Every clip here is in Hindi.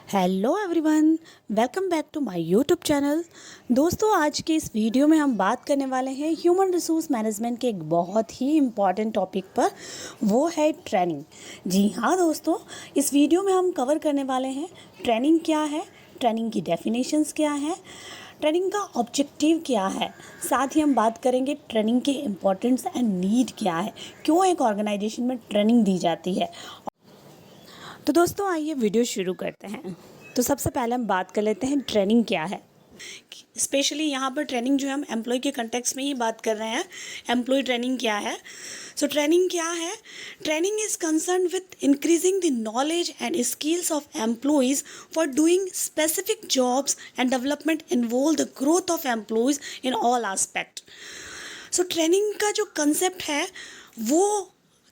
Hello everyone, welcome back to my YouTube channel. दोस्तों, आज की इस वीडियो में हम बात करने वाले हैं ह्यूमन रिसोर्स मैनेजमेंट के एक बहुत ही इम्पॉर्टेंट टॉपिक पर, वो है ट्रेनिंग। जी हाँ दोस्तों, इस वीडियो में हम कवर करने वाले हैं ट्रेनिंग क्या है, ट्रेनिंग की डेफिनेशंस क्या है, ट्रेनिंग का ऑब्जेक्टिव क्या है। साथ ही हम बात करेंगे ट्रेनिंग के इम्पोर्टेंस एंड नीड क्या है, क्यों एक ऑर्गेनाइजेशन में ट्रेनिंग दी जाती है। तो दोस्तों आइए वीडियो शुरू करते हैं। तो सबसे पहले हम बात कर लेते हैं ट्रेनिंग क्या है। स्पेशली यहाँ पर ट्रेनिंग जो है हम एम्प्लॉय के कंटेक्स्ट में ही बात कर रहे हैं। एम्प्लॉय ट्रेनिंग क्या है? सो ट्रेनिंग क्या है? Training is concern with increasing the knowledge and skills of employees for doing specific jobs and development involve the growth of employees in all aspect. So training का जो कंसेप्ट है वो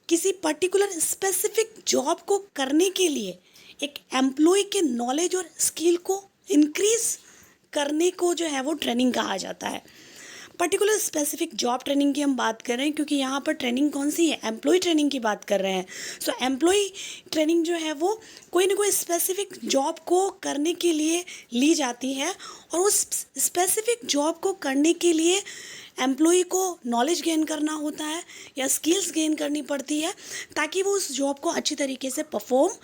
किसी पर्टिकुलर स्पेसिफिक जॉब को करने के लिए एक एम्प्लॉय के नॉलेज और स्किल को इंक्रीज करने को जो है वो ट्रेनिंग कहा जाता है। पर्टिकुलर स्पेसिफिक जॉब ट्रेनिंग की हम बात कर रहे हैं, क्योंकि यहाँ पर ट्रेनिंग कौन सी है? एम्प्लॉय ट्रेनिंग की बात कर रहे हैं। सो एम्प्लॉय ट्रेनिंग जो है वो कोई ना कोई स्पेसिफिक जॉब को करने के लिए ली जाती है, और उस स्पेसिफिक जॉब को करने के लिए एम्प्लॉय को नॉलेज गेन करना होता है या स्किल्स गेन करनी पड़ती है, ताकि वो उस जॉब को अच्छी तरीके से परफॉर्म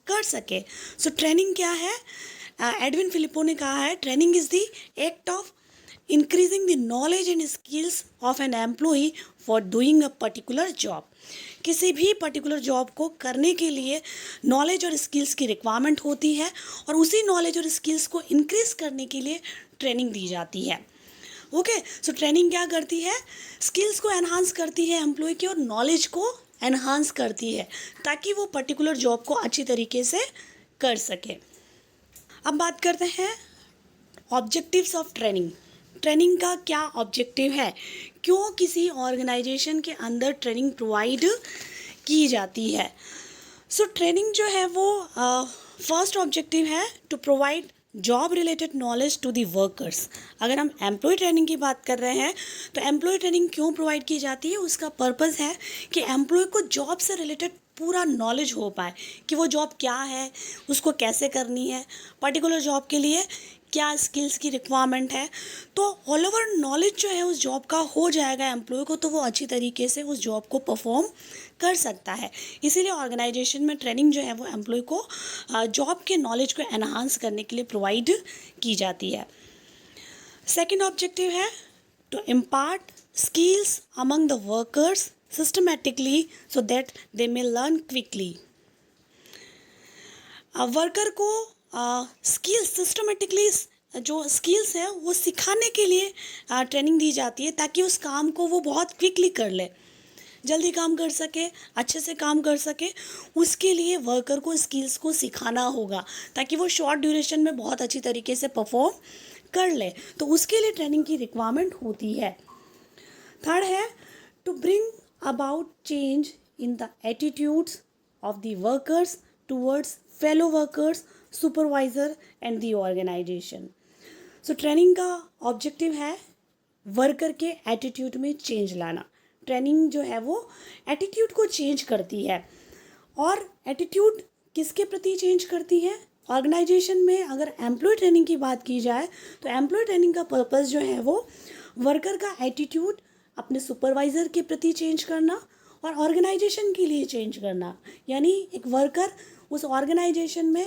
कर सके। सो ट्रेनिंग क्या है? एडविन फिलिपो ने कहा है, training is the act of increasing the knowledge and skills of an employee for doing a particular job। किसी भी पर्टिकुलर जॉब को करने के लिए नॉलेज और स्किल्स की रिक्वायरमेंट होती है, और उसी नॉलेज और स्किल्स को इंक्रीज करने के लिए ट्रेनिंग दी जाती है। ओके, सो ट्रेनिंग क्या करती है? स्किल्स को एनहांस करती है एम्प्लॉय की, और नॉलेज को एनहांस करती है, ताकि वो पर्टिकुलर जॉब को अच्छी तरीके से कर सके। अब बात करते हैं ऑब्जेक्टिव्स ऑफ ट्रेनिंग। ट्रेनिंग का क्या ऑब्जेक्टिव है? क्यों किसी ऑर्गेनाइजेशन के अंदर ट्रेनिंग प्रोवाइड की जाती है? सो ट्रेनिंग जो है वो फर्स्ट ऑब्जेक्टिव है to provide job related knowledge to the workers. अगर हम एम्प्लॉय ट्रेनिंग की बात कर रहे हैं, तो एम्प्लॉय ट्रेनिंग क्यों प्रोवाइड की जाती है? उसका पर्पज़ है कि एम्प्लॉय को जॉब से रिलेटेड पूरा नॉलेज हो पाए कि वो जॉब क्या है, उसको कैसे करनी है, पर्टिकुलर जॉब के लिए क्या स्किल्स की रिक्वायरमेंट है। तो ऑल ओवर नॉलेज जो है उस जॉब का हो जाएगा एम्प्लॉय को, तो वो अच्छी तरीके से उस जॉब को परफॉर्म कर सकता है। इसीलिए ऑर्गेनाइजेशन में ट्रेनिंग जो है वो एम्प्लॉय को जॉब के नॉलेज को एनहांस करने के लिए प्रोवाइड की जाती है। सेकेंड ऑब्जेक्टिव है to impart skills among the workers systematically so that they may learn quickly. Worker को स्किल्स सिस्टमेटिकली जो स्किल्स है वो सिखाने के लिए ट्रेनिंग दी जाती है, ताकि उस काम को वो बहुत क्विकली कर ले, जल्दी काम कर सके, अच्छे से काम कर सके। उसके लिए वर्कर को स्किल्स को सिखाना होगा, ताकि वो शॉर्ट ड्यूरेशन में बहुत अच्छी तरीके से परफॉर्म कर ले। तो उसके लिए ट्रेनिंग की रिक्वायरमेंट होती है। थर्ड है to bring about change in the attitudes of the workers towards fellow workers, supervisor and the organisation. So training का ऑब्जेक्टिव है वर्कर के एटीट्यूड में चेंज लाना। ट्रेनिंग जो है वो एटीट्यूड को चेंज करती है। और एटीट्यूड किसके प्रति चेंज करती है? ऑर्गेनाइजेशन में अगर एम्प्लॉय ट्रेनिंग की बात की जाए, तो एम्प्लॉय ट्रेनिंग का पर्पस जो है वो वर्कर का एटीट्यूड अपने सुपरवाइज़र के प्रति चेंज करना और ऑर्गेनाइजेशन के लिए चेंज करना। यानी एक वर्कर उस ऑर्गेनाइजेशन में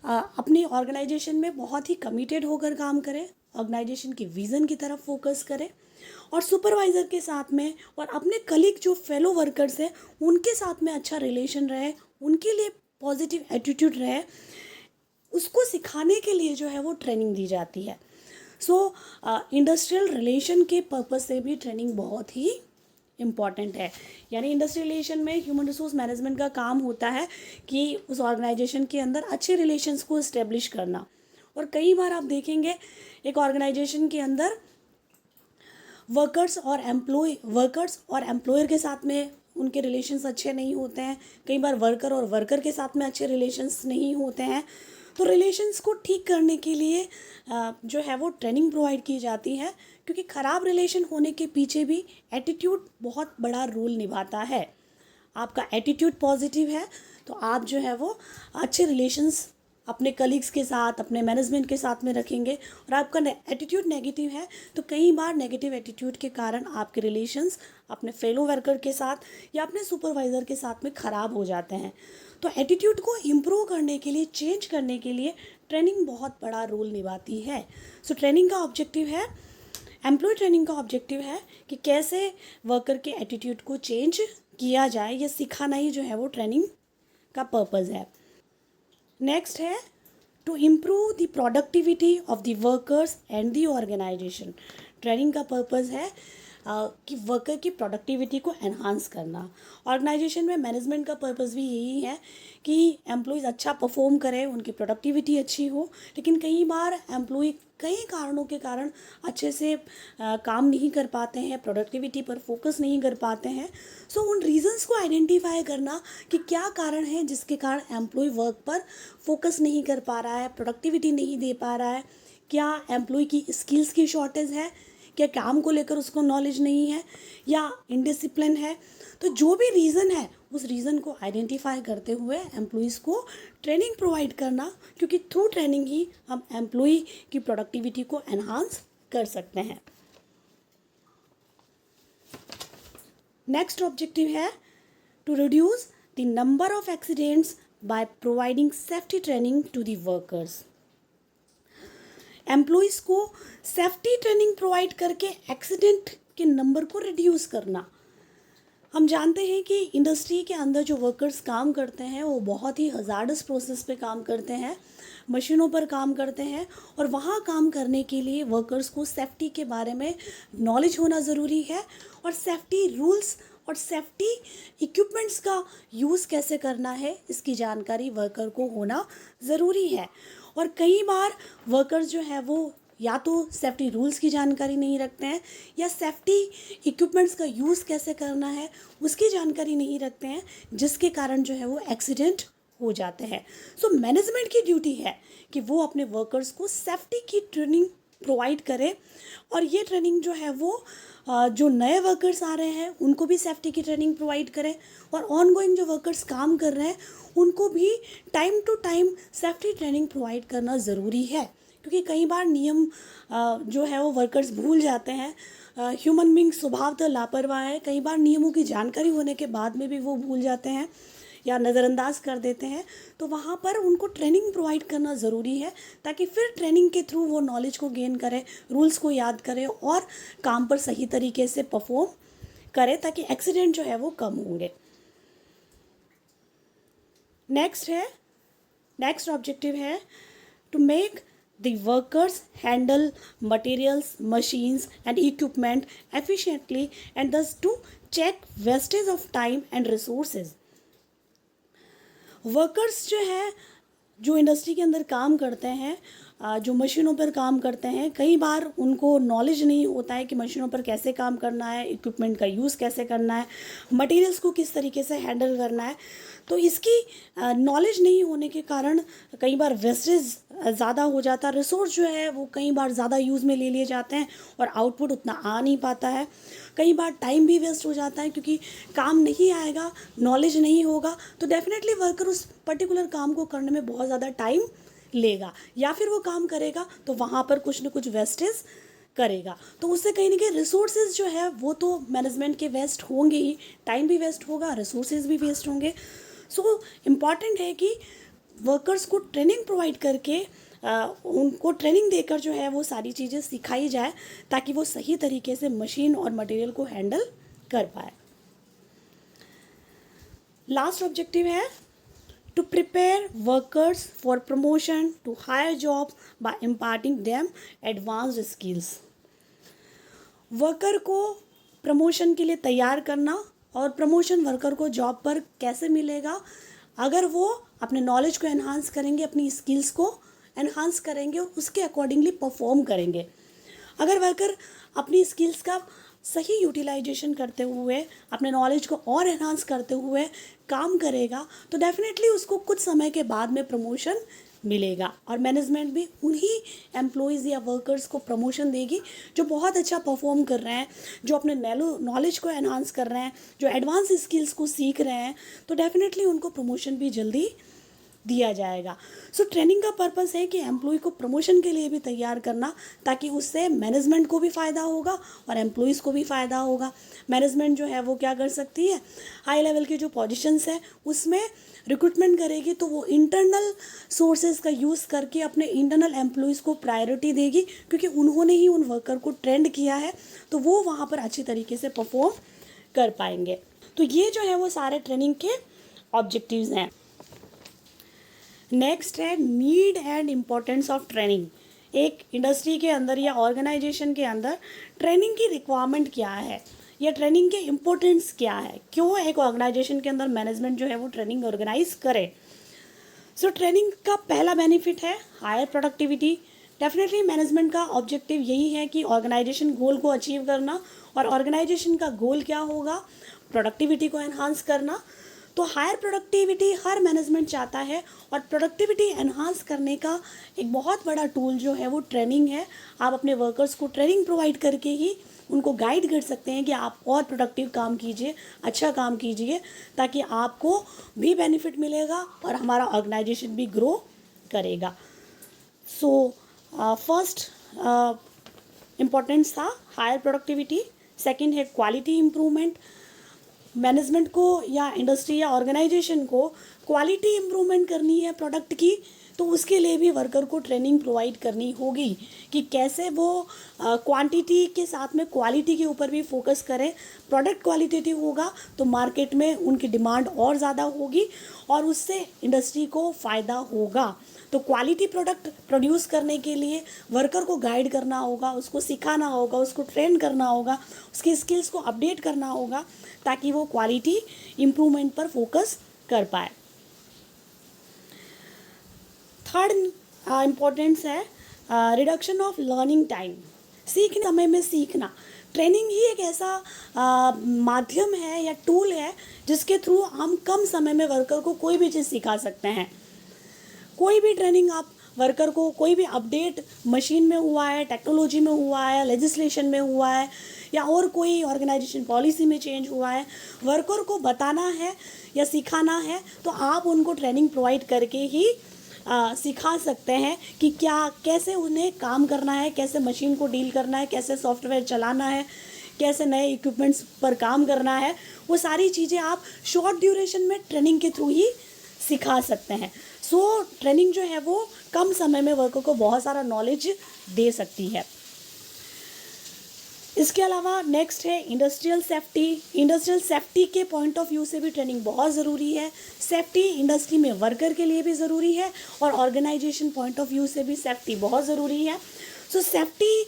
अपनी ऑर्गेनाइजेशन में बहुत ही कमिटेड होकर काम करे, ऑर्गेनाइजेशन के विज़न की तरफ फोकस करे, और सुपरवाइज़र के साथ में और अपने कलीग जो फेलो वर्कर्स हैं उनके साथ में अच्छा रिलेशन रहे, उनके लिए पॉजिटिव एटीट्यूड रहे, उसको सिखाने के लिए जो है वो ट्रेनिंग दी जाती है। सो इंडस्ट्रियल रिलेशन के पर्पस से भी ट्रेनिंग बहुत ही इम्पॉर्टेंट है। यानी इंडस्ट्रियल रिलेशन में ह्यूमन रिसोर्स मैनेजमेंट का काम होता है कि उस ऑर्गेनाइजेशन के अंदर अच्छे रिलेशंस को इस्टेब्लिश करना। और कई बार आप देखेंगे एक ऑर्गेनाइजेशन के अंदर वर्कर्स और एम्प्लॉयर के साथ में उनके रिलेशंस अच्छे नहीं होते हैं। कई बार वर्कर और वर्कर के साथ में अच्छे रिलेशंस नहीं होते हैं। तो रिलेशंस को ठीक करने के लिए जो है वो ट्रेनिंग प्रोवाइड की जाती है, क्योंकि ख़राब रिलेशन होने के पीछे भी एटीट्यूड बहुत बड़ा रोल निभाता है। आपका एटीट्यूड पॉजिटिव है तो आप जो है वो अच्छे रिलेशंस अपने कलीग्स के साथ, अपने मैनेजमेंट के साथ में रखेंगे और आपका एटीट्यूड नेगेटिव है, तो कई बार नेगेटिव एटीट्यूड के कारण आपके रिलेशंस अपने फेलो वर्कर के साथ या अपने सुपरवाइज़र के साथ में ख़राब हो जाते हैं। तो एटीट्यूड को इम्प्रूव करने के लिए, चेंज करने के लिए ट्रेनिंग बहुत बड़ा रोल निभाती है। सो ट्रेनिंग का ऑब्जेक्टिव है, एम्प्लॉय ट्रेनिंग का ऑब्जेक्टिव है कि कैसे वर्कर के एटीट्यूड को चेंज किया जाए, ये सिखाना ही जो है वो ट्रेनिंग का पर्पज़ है। नेक्स्ट है to improve the productivity of the workers and the organisation. Training का पर्पज़ है कि वर्कर की प्रोडक्टिविटी को एनहांस करना। ऑर्गेनाइजेशन में मैनेजमेंट का पर्पज़ भी यही है कि एम्प्लॉयज़ अच्छा परफॉर्म करें, उनकी प्रोडक्टिविटी अच्छी हो। लेकिन कई बार एम्प्लॉय कई कारणों के कारण अच्छे से काम नहीं कर पाते हैं, प्रोडक्टिविटी पर फोकस नहीं कर पाते हैं। सो उन रीजंस को आइडेंटिफाई करना कि क्या कारण है जिसके कारण एम्प्लॉय वर्क पर फोकस नहीं कर पा रहा है, प्रोडक्टिविटी नहीं दे पा रहा है। क्या एम्प्लॉय की स्किल्स की शॉर्टेज है, क्या काम को लेकर उसको नॉलेज नहीं है, या इनडिसिप्लिन है। तो जो भी रीज़न है उस रीज़न को आइडेंटिफाई करते हुए एम्प्लॉइज़ को ट्रेनिंग प्रोवाइड करना, क्योंकि थ्रू ट्रेनिंग ही हम एम्प्लॉय की प्रोडक्टिविटी को एनहांस कर सकते हैं। नेक्स्ट ऑब्जेक्टिव है to reduce the number of accidents by providing safety training to the workers. Employees को सेफ्टी ट्रेनिंग प्रोवाइड करके एक्सीडेंट के नंबर को रिड्यूस करना। हम जानते हैं कि इंडस्ट्री के अंदर जो वर्कर्स काम करते हैं वो बहुत ही हज़ार्डस प्रोसेस पे काम करते हैं, मशीनों पर काम करते हैं, और वहाँ काम करने के लिए वर्कर्स को सेफ्टी के बारे में नॉलेज होना ज़रूरी है, और सेफ्टी रूल्स और सेफ्टी इक्विपमेंट्स का यूज़ कैसे करना है इसकी जानकारी वर्कर को होना ज़रूरी है। और कई बार वर्कर्स जो है वो या तो सेफ्टी रूल्स की जानकारी नहीं रखते हैं, या सेफ्टी इक्विपमेंट्स का यूज़ कैसे करना है उसकी जानकारी नहीं रखते हैं, जिसके कारण जो है वो एक्सीडेंट हो जाते हैं। सो मैनेजमेंट की ड्यूटी है कि वो अपने वर्कर्स को सेफ्टी की ट्रेनिंग प्रोवाइड करे, और ये ट्रेनिंग जो है वो जो नए वर्कर्स आ रहे हैं उनको भी सेफ्टी की ट्रेनिंग प्रोवाइड करें, और ऑनगोइंग जो वर्कर्स काम कर रहे हैं उनको भी time to time safety training provide करना ज़रूरी है। क्योंकि कई बार नियम जो है वो वर्कर्स भूल जाते हैं। ह्यूमन बीइंग स्वभाव तो लापरवाह है, कई बार नियमों की जानकारी होने के बाद में भी वो भूल जाते हैं या नज़रअंदाज कर देते हैं। तो वहाँ पर उनको ट्रेनिंग प्रोवाइड करना ज़रूरी है, ताकि फिर ट्रेनिंग के थ्रू वो नॉलेज को गेन करें, रूल्स को याद करें और काम पर सही तरीके से परफॉर्म करें, ताकि एक्सीडेंट जो है वो कम होंगे। नेक्स्ट ऑब्जेक्टिव है to make the workers handle materials, machines and equipment efficiently, and thus to check wastage of time and resources. Workers जो है जो इंडस्ट्री के अंदर काम करते हैं, जो मशीनों पर काम करते हैं, कई बार उनको नॉलेज नहीं होता है कि मशीनों पर कैसे काम करना है, इक्विपमेंट का यूज़ कैसे करना है, मटेरियल्स को किस तरीके से हैंडल करना है। तो इसकी नॉलेज नहीं होने के कारण कई बार वेस्टेज ज़्यादा हो जाता है, रिसोर्स जो है वो कई बार ज़्यादा यूज़ में ले लिए जाते हैं और आउटपुट उतना आ नहीं पाता है। कई बार टाइम भी वेस्ट हो जाता है, क्योंकि काम नहीं आएगा, नॉलेज नहीं होगा, तो डेफिनेटली वर्कर उस पर्टिकुलर काम को करने में बहुत ज़्यादा टाइम लेगा, या फिर वो काम करेगा तो वहाँ पर कुछ न कुछ वेस्टेज करेगा। तो उससे कहीं ना कहीं रिसोर्सेज जो है वो तो मैनेजमेंट के वेस्ट होंगे ही, टाइम भी वेस्ट होगा, रिसोर्सेज भी वेस्ट होंगे। सो इम्पॉर्टेंट है कि वर्कर्स को ट्रेनिंग प्रोवाइड करके उनको ट्रेनिंग देकर जो है वो सारी चीज़ें सिखाई जाए, ताकि वो सही तरीके से मशीन और मटेरियल को हैंडल कर पाए। लास्ट ऑब्जेक्टिव है to prepare workers for promotion to higher jobs by imparting them advanced skills. Worker को प्रमोशन के लिए तैयार करना, और प्रमोशन वर्कर को जॉब पर कैसे मिलेगा, अगर वो अपने नॉलेज को एनहांस करेंगे, अपनी स्किल्स को एनहांस करेंगे और उसके अकॉर्डिंगली परफॉर्म करेंगे। अगर वर्कर अपनी स्किल्स का सही यूटिलाइजेशन करते हुए, अपने नॉलेज को और एनहांस करते हुए काम करेगा, तो डेफिनेटली उसको कुछ समय के बाद में प्रमोशन मिलेगा, और मैनेजमेंट भी उन्हीं एम्प्लॉयज़ या वर्कर्स को प्रमोशन देगी जो बहुत अच्छा परफॉर्म कर रहे हैं, जो अपने नॉलेज को एनहांस कर रहे हैं, जो एडवांस स्किल्स को सीख रहे हैं। तो डेफिनेटली उनको प्रमोशन भी जल्दी दिया जाएगा। सो ट्रेनिंग का पर्पस है कि एम्प्लॉय को प्रमोशन के लिए भी तैयार करना, ताकि उससे मैनेजमेंट को भी फ़ायदा होगा और एम्प्लॉयज़ को भी फ़ायदा होगा। मैनेजमेंट जो है वो क्या कर सकती है, हाई लेवल की जो पोजीशंस है उसमें रिक्रूटमेंट करेगी, तो वो इंटरनल सोर्सेज का यूज़ करके अपने इंटरनल एम्प्लॉयज़ को प्रायोरिटी देगी, क्योंकि उन्होंने ही उन वर्कर को ट्रेंड किया है, तो वो वहाँ पर अच्छी तरीके से परफॉर्म कर पाएंगे। तो ये जो है वो सारे ट्रेनिंग के ऑब्जेक्टिव्स हैं। नेक्स्ट है need and importance of training. एक इंडस्ट्री के अंदर या ऑर्गेनाइजेशन के अंदर ट्रेनिंग की रिक्वायरमेंट क्या है या ट्रेनिंग के इम्पोर्टेंस क्या है, क्यों एक ऑर्गेनाइजेशन के अंदर मैनेजमेंट जो है वो ट्रेनिंग ऑर्गेनाइज करे। सो ट्रेनिंग का पहला बेनिफिट है हायर प्रोडक्टिविटी। डेफिनेटली मैनेजमेंट का ऑब्जेक्टिव यही है कि ऑर्गेनाइजेशन गोल को अचीव करना, और ऑर्गेनाइजेशन का गोल क्या होगा, प्रोडक्टिविटी को एनहांस करना। तो हायर प्रोडक्टिविटी हर मैनेजमेंट चाहता है, और प्रोडक्टिविटी एनहांस करने का एक बहुत बड़ा टूल जो है वो ट्रेनिंग है। आप अपने वर्कर्स को ट्रेनिंग प्रोवाइड करके ही उनको गाइड कर सकते हैं कि आप और प्रोडक्टिव काम कीजिए, अच्छा काम कीजिए, ताकि आपको भी बेनिफिट मिलेगा और हमारा ऑर्गेनाइजेशन भी ग्रो करेगा। सो फर्स्ट इम्पोर्टेंस था हायर प्रोडक्टिविटी। सेकंड है क्वालिटी इम्प्रूवमेंट। मैनेजमेंट को या इंडस्ट्री या ऑर्गेनाइजेशन को क्वालिटी इम्प्रूवमेंट करनी है प्रोडक्ट की, तो उसके लिए भी वर्कर को ट्रेनिंग प्रोवाइड करनी होगी कि कैसे वो क्वांटिटी के साथ में क्वालिटी के ऊपर भी फोकस करें। प्रोडक्ट क्वालिटेटिव होगा तो मार्केट में उनकी डिमांड और ज़्यादा होगी और उससे इंडस्ट्री को फ़ायदा होगा। तो क्वालिटी प्रोडक्ट प्रोड्यूस करने के लिए वर्कर को गाइड करना होगा, उसको सिखाना होगा, उसको ट्रेन करना होगा, उसकी स्किल्स को अपडेट करना होगा, ताकि वो क्वालिटी इम्प्रूवमेंट पर फोकस कर पाए। थर्ड इम्पोर्टेंस है रिडक्शन ऑफ लर्निंग टाइम। सीखने समय में सीखना। ट्रेनिंग ही एक ऐसा माध्यम है या टूल है जिसके थ्रू हम कम समय में वर्कर को कोई भी चीज़ सिखा सकते हैं। कोई भी ट्रेनिंग आप वर्कर को, कोई भी अपडेट मशीन में हुआ है, टेक्नोलॉजी में हुआ है, लेजिस्लेशन में हुआ है, या और कोई ऑर्गेनाइजेशन पॉलिसी में चेंज हुआ है, वर्कर को बताना है या सिखाना है, तो आप उनको ट्रेनिंग प्रोवाइड करके ही सिखा सकते हैं कि क्या कैसे उन्हें काम करना है, कैसे मशीन को डील करना है, कैसे सॉफ्टवेयर चलाना है, कैसे नए इक्विपमेंट्स पर काम करना है। वो सारी चीज़ें आप शॉर्ट ड्यूरेशन में ट्रेनिंग के थ्रू ही सिखा सकते हैं। सो ट्रेनिंग जो है वो कम समय में वर्कर को बहुत सारा नॉलेज दे सकती है। इसके अलावा नेक्स्ट है इंडस्ट्रियल सेफ्टी। इंडस्ट्रियल सेफ्टी के पॉइंट ऑफ व्यू से भी ट्रेनिंग बहुत ज़रूरी है। सेफ्टी इंडस्ट्री में वर्कर के लिए भी ज़रूरी है और ऑर्गेनाइजेशन पॉइंट ऑफ व्यू से भी सेफ्टी बहुत ज़रूरी है। सो सेफ्टी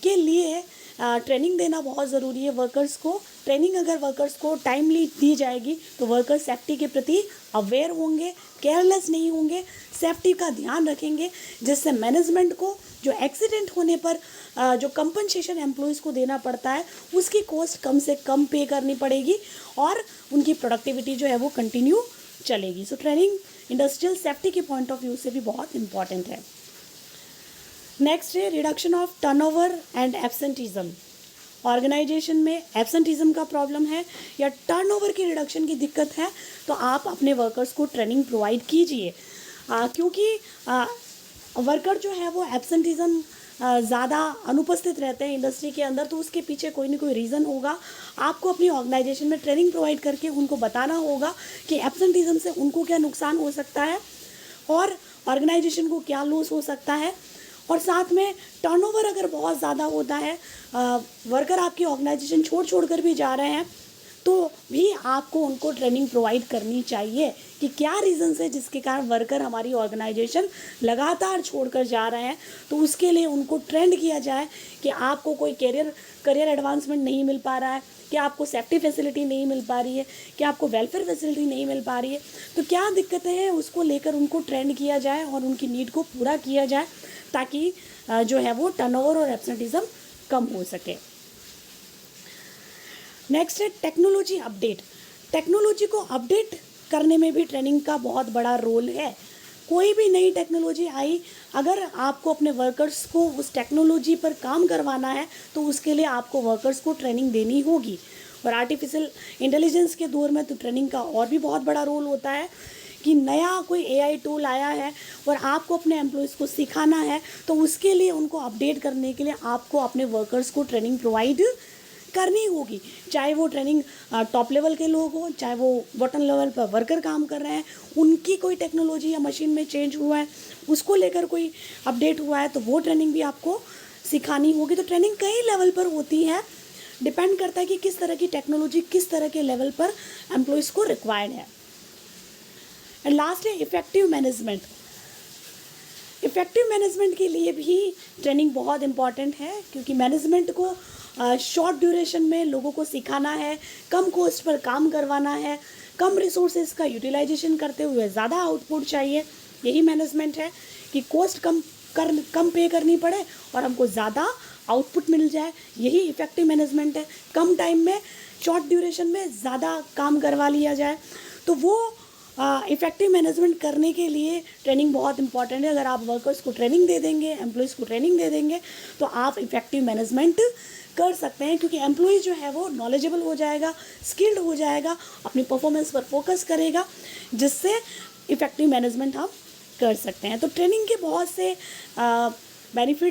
के लिए ट्रेनिंग देना बहुत ज़रूरी है वर्कर्स को। ट्रेनिंग अगर वर्कर्स को टाइमली दी जाएगी तो वर्कर्स सेफ्टी के प्रति अवेयर होंगे, केयरलेस नहीं होंगे, सेफ्टी का ध्यान रखेंगे, जिससे मैनेजमेंट को जो एक्सीडेंट होने पर जो कंपनसेशन एम्प्लॉयज़ को देना पड़ता है उसकी कॉस्ट कम से कम पे करनी पड़ेगी और उनकी प्रोडक्टिविटी जो है वो कंटिन्यू चलेगी। सो ट्रेनिंग इंडस्ट्रियल सेफ्टी के पॉइंट ऑफ व्यू से भी बहुत इंपॉर्टेंट है। नेक्स्ट है reduction of turnover and absenteeism. Organisation में एब्सेंटिज्म का प्रॉब्लम है या टर्नओवर की रिडक्शन की दिक्कत है तो आप अपने वर्कर्स को ट्रेनिंग प्रोवाइड कीजिए, क्योंकि वर्कर जो है वो एब्सेंटिज्म ज़्यादा अनुपस्थित रहते हैं इंडस्ट्री के अंदर, तो उसके पीछे कोई ना कोई रीज़न होगा। आपको अपनी ऑर्गेनाइजेशन में ट्रेनिंग प्रोवाइड करके उनको बताना होगा कि एब्सेंटिज्म से उनको क्या नुकसान हो सकता है और ऑर्गेनाइजेशन को क्या लॉस हो सकता है। और साथ में टर्नओवर अगर बहुत ज़्यादा होता है, वर्कर आपकी ऑर्गेनाइजेशन छोड़ कर भी जा रहे हैं, तो भी आपको उनको ट्रेनिंग प्रोवाइड करनी चाहिए कि क्या रीज़न्स है जिसके कारण वर्कर हमारी ऑर्गेनाइजेशन लगातार छोड़कर जा रहे हैं। तो उसके लिए उनको ट्रेंड किया जाए कि आपको कोई करियर एडवांसमेंट नहीं मिल पा रहा है, कि आपको सेफ्टी फैसिलिटी नहीं मिल पा रही है, कि आपको वेलफेयर फैसिलिटी नहीं मिल पा रही है, तो क्या दिक्कतें हैं उसको लेकर उनको ट्रेंड किया जाए और उनकी नीड को पूरा किया जाए, ताकि जो है वो टर्नओवर और एब्सेंटिज्म कम हो सके। नेक्स्ट है टेक्नोलॉजी अपडेट। टेक्नोलॉजी को अपडेट करने में भी ट्रेनिंग का बहुत बड़ा रोल है। कोई भी नई टेक्नोलॉजी आई, अगर आपको अपने वर्कर्स को उस टेक्नोलॉजी पर काम करवाना है तो उसके लिए आपको वर्कर्स को ट्रेनिंग देनी होगी। और आर्टिफिशियल इंटेलिजेंस के दौर में तो ट्रेनिंग का और भी बहुत बड़ा रोल होता है कि नया कोई एआई टूल आया है और आपको अपने एम्प्लॉयज़ को सिखाना है, तो उसके लिए उनको अपडेट करने के लिए आपको अपने वर्कर्स को ट्रेनिंग प्रोवाइड करनी होगी। चाहे वो ट्रेनिंग टॉप लेवल के लोग हों, चाहे वो बॉटम लेवल पर वर्कर काम कर रहे हैं, उनकी कोई टेक्नोलॉजी या मशीन में चेंज हुआ है, उसको लेकर कोई अपडेट हुआ है, तो वो ट्रेनिंग भी आपको सिखानी होगी। तो ट्रेनिंग कई लेवल पर होती है, डिपेंड करता है कि किस तरह की टेक्नोलॉजी किस तरह के लेवल पर एम्प्लॉयज़ को रिक्वायर्ड है। And lastly effective management. Effective management के लिए भी ट्रेनिंग बहुत इम्पॉर्टेंट है, क्योंकि मैनेजमेंट को शॉर्ट ड्यूरेशन में लोगों को सिखाना है, कम कॉस्ट पर काम करवाना है, कम रिसोर्सेज का यूटिलाइजेशन करते हुए ज़्यादा आउटपुट चाहिए। यही मैनेजमेंट है कि कॉस्ट कम पे करनी पड़े और हमको ज़्यादा आउटपुट मिल जाए। यही इफ़ेक्टिव मैनेजमेंट है। कम टाइम में शॉर्ट ड्यूरेशन में ज़्यादा काम करवा लिया जाए। तो वो इफ़ेक्टिव मैनेजमेंट करने के लिए ट्रेनिंग बहुत इंपॉर्टेंट है। अगर आप वर्कर्स को ट्रेनिंग दे देंगे, एम्प्लॉयज़ को ट्रेनिंग दे देंगे, तो आप इफ़ेक्टिव मैनेजमेंट कर सकते हैं, क्योंकि एम्प्लॉय जो है वो नॉलेजेबल हो जाएगा, स्किल्ड हो जाएगा, अपनी परफॉर्मेंस पर फोकस करेगा, जिससे इफ़ेक्टिव मैनेजमेंट हम कर सकते हैं। तो ट्रेनिंग के बहुत से बेनिफिट्स